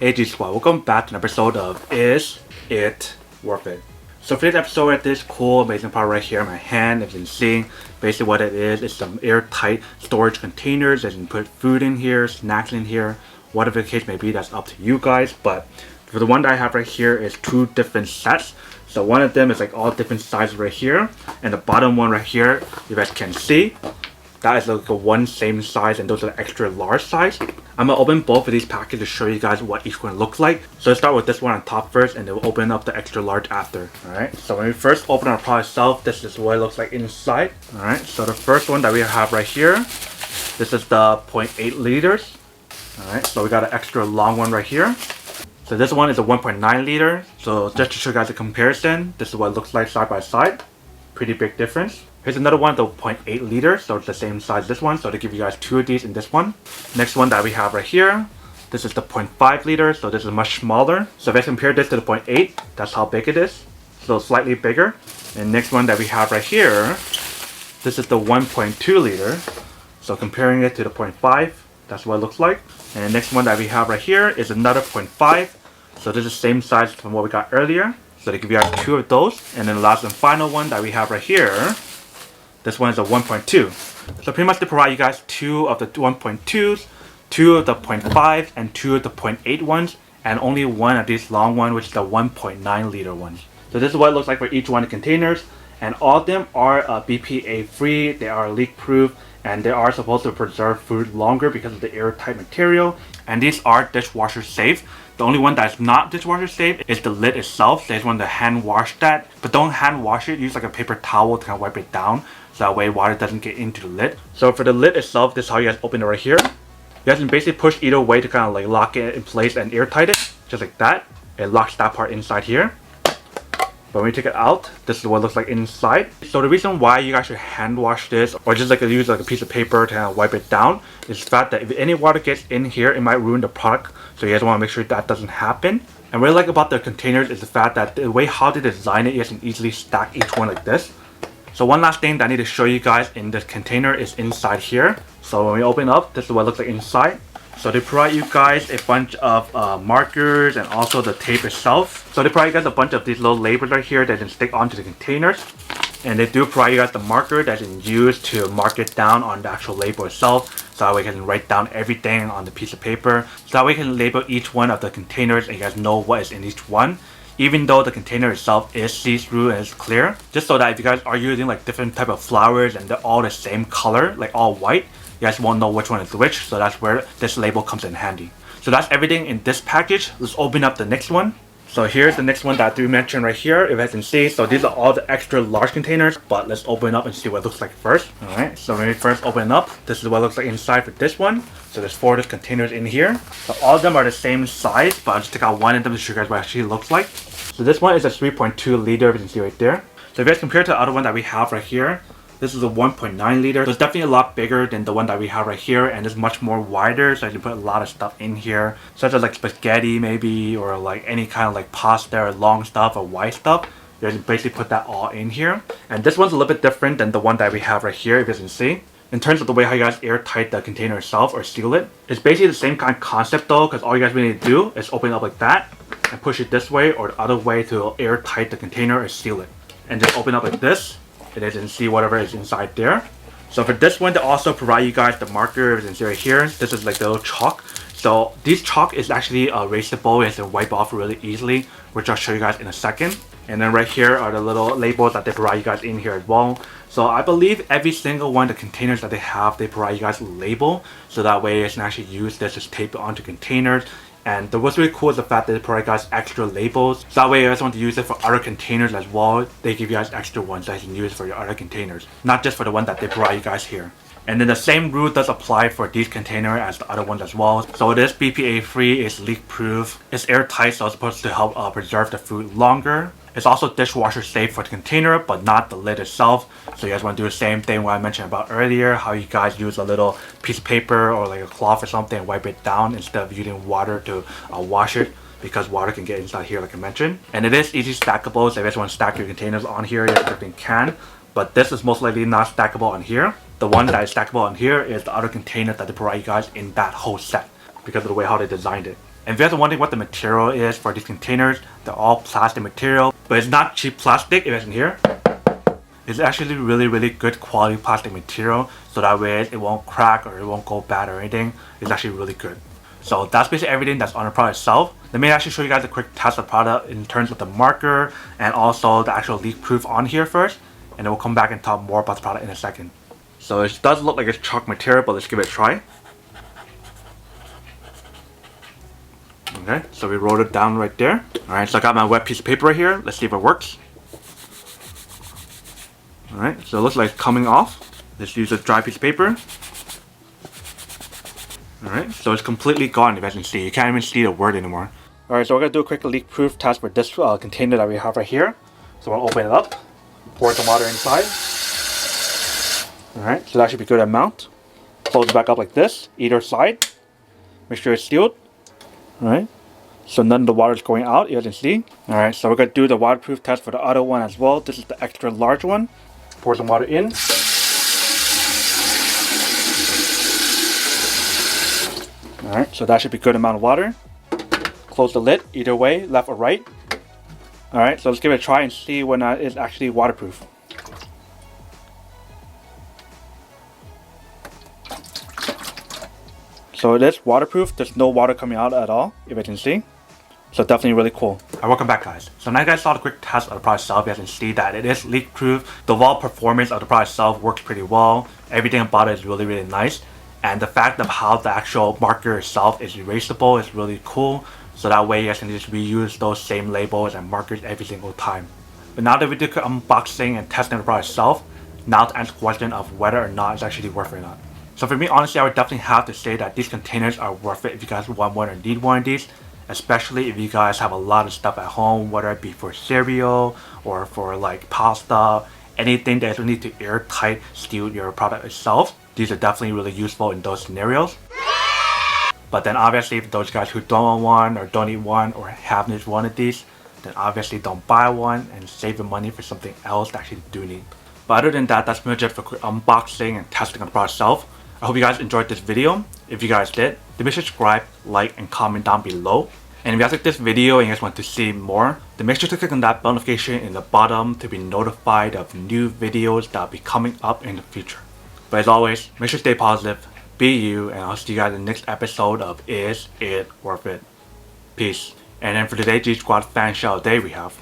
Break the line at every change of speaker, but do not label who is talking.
Hey G Squad, welcome back to an episode of Is It Worth It? So for this episode, I have this cool amazing part right here in my hand. As you can see, basically what it is some airtight storage containers that you can put food in here, snacks in here, whatever the case may be, that's up to you guys. But for the one that I have right here is two different sets. So one of them is like all different sizes right here, and the bottom one right here, you guys can see, that is like a one same size, and those are the extra large size. I'm gonna open both of these packages to show you guys what each one looks like. So let's start with this one on top first, and then we'll open up the extra large after. Alright, so when we first open our product itself, this is what it looks like inside. Alright, so the first one that we have right here, this is the 0.8 liters. Alright, so we got an extra long one right here. So this one is a 1.9 liter. So just to show you guys a comparison, this is what it looks like side by side. Pretty big difference. Here's another one, the 0.8 liter, so it's the same size as this one, so to give you guys two of these in this one. Next one that we have right here, this is the 0.5 liter, so this is much smaller. So if I compare this to the 0.8, that's how big it is, so slightly bigger. And next one that we have right here, this is the 1.2 liter, so comparing it to the 0.5, that's what it looks like. And the next one that we have right here is another 0.5, so this is the same size from what we got earlier. So to give you guys two of those. And then the last and final one that we have right here, this one is a 1.2. So pretty much they provide you guys two of the 1.2s, two of the 0.5, and two of the 0.8 ones, and only one of these long one, which is the 1.9 liter ones. So this is what it looks like for each one of the containers, and all of them are BPA free, they are leak proof, and they are supposed to preserve food longer because of the airtight material, and these are dishwasher safe. The only one that's not dishwasher safe is the lid itself. So you just want to hand wash that, but don't hand wash it, use like a paper towel to kind of wipe it down, so that way water doesn't get into the lid. So for the lid itself, this is how you guys open it right here. You guys can basically push either way to kind of like lock it in place and airtight it, just like that. It locks that part inside here. But when you take it out, this is what it looks like inside. So the reason why you guys should hand wash this, or just like use like a piece of paper to kind of wipe it down, is the fact that if any water gets in here, it might ruin the product. So you guys want to make sure that doesn't happen. And what I like about the containers is the fact that the way how they design it, you guys can easily stack each one like this. So one last thing that I need to show you guys in this container is inside here. So when we open up, this is what it looks like inside. So they provide you guys a bunch of markers and also the tape itself. So they provide you guys a bunch of these little labels right here that can stick onto the containers. And they do provide you guys the marker that you can use to mark it down on the actual label itself. So that way you can write down everything on the piece of paper. So that way you can label each one of the containers and you guys know what is in each one. Even though the container itself is see-through and is clear. Just so that if you guys are using like different type of flowers and they're all the same color, like all white, you guys won't know which one is which, so that's where this label comes in handy. So that's everything in this package. Let's open up the next one. So here's the next one that I do mention right here, if you guys can see. So these are all the extra large containers, but let's open up and see what it looks like first. Alright, so when we first open up, this is what it looks like inside for this one. So there's 4 of these containers in here. So all of them are the same size, but I'll just take out one of them to show you guys what it actually looks like. So this one is a 3.2 liter, if you can see right there. So if you guys compare to the other one that we have right here, this is a 1.9 liter, so it's definitely a lot bigger than the one that we have right here, and it's much more wider, so you can put a lot of stuff in here, such as like spaghetti maybe, or like any kind of like pasta or long stuff or white stuff. You can basically put that all in here. And this one's a little bit different than the one that we have right here, if you guys can see. In terms of the way how you guys airtight the container itself or seal it, it's basically the same kind of concept though, because all you guys really need to do is open it up like that and push it this way or the other way to airtight the container or seal it. And just open up like this. And then you can see whatever is inside there. So for this one, they also provide you guys the marker, as you can see right here. This is like the little chalk. So this chalk is actually erasable and can wipe off really easily, which I'll show you guys in a second. And then right here are the little labels that they provide you guys in here as well. So I believe every single one of the containers that they have, they provide you guys a label, so that way you can actually use this to tape it onto containers. And what's really cool is the fact that they provide guys extra labels. So that way you guys want to use it for other containers as well, they give you guys extra ones that you can use for your other containers. Not just for the one that they provide you guys here. And then the same rule does apply for these containers as the other ones as well. So it is BPA free, it's leak proof, it's airtight, so it's supposed to help preserve the food longer. It's also dishwasher safe for the container, but not the lid itself. So you guys want to do the same thing what I mentioned about earlier, how you guys use a little piece of paper or like a cloth or something and wipe it down instead of using water to wash it, because water can get inside here like I mentioned. And it is easy stackable, so if you guys want to stack your containers on here, you definitely can. But this is most likely not stackable on here. The one that is stackable on here is the other container that they provide you guys in that whole set, because of the way how they designed it. And if you guys are wondering what the material is for these containers, they're all plastic material, but it's not cheap plastic. If it's in here, it's actually really good quality plastic material, so that way it won't crack or it won't go bad or anything. It's actually really good. So that's basically everything that's on the product itself. Let me actually show you guys a quick test of the product in terms of the marker and also the actual leak proof on here first, and then we'll come back and talk more about the product in a second. So it does look like it's chalk material, but let's give it a try. Okay, so we rolled it down right there. Alright, so I got my wet piece of paper right here. Let's see if it works. Alright, so it looks like it's coming off. Let's use a dry piece of paper. Alright, so it's completely gone, if you guys can see. You can't even see the word anymore. Alright, so we're going to do a quick leak proof test for this container that we have right here. So we'll open it up, pour some water inside. Alright, so that should be a good amount. Close it back up like this, either side. Make sure it's sealed. Alright, so none of the water is going out, you guys can see. Alright, so we're going to do the waterproof test for the other one as well. This is the extra large one. Pour some water in. Alright, so that should be a good amount of water. Close the lid, either way, left or right. Alright, so let's give it a try and see when it is actually waterproof. So it is waterproof, there's no water coming out at all, if you can see. So definitely really cool. Alright, welcome back guys. So now you guys saw the quick test of the product itself. You guys can see that it is leak proof. The overall performance of the product itself works pretty well. Everything about it is really nice. And the fact of how the actual marker itself is erasable is really cool. So that way you guys can just reuse those same labels and markers every single time. But now that we did unboxing and testing the product itself, now to answer the question of whether or not it's actually worth it or not. So for me, honestly, I would definitely have to say that these containers are worth it if you guys want one or need one of these. Especially if you guys have a lot of stuff at home, whether it be for cereal or for like pasta, anything that you need to airtight seal your product itself. These are definitely really useful in those scenarios. But then obviously for those guys who don't want one or don't need one or haven't one of these, then obviously don't buy one and save your money for something else that you do need. But other than that, that's pretty much it for quick unboxing and testing of the product itself. I hope you guys enjoyed this video. If you guys did, then make sure to subscribe, like, and comment down below. And if you guys like this video and you guys want to see more, then make sure to click on that bell notification in the bottom to be notified of new videos that will be coming up in the future. But as always, make sure to stay positive, be you, and I'll see you guys in the next episode of Is It Worth It? Peace. And then for today, G Squad fan shout out day we have.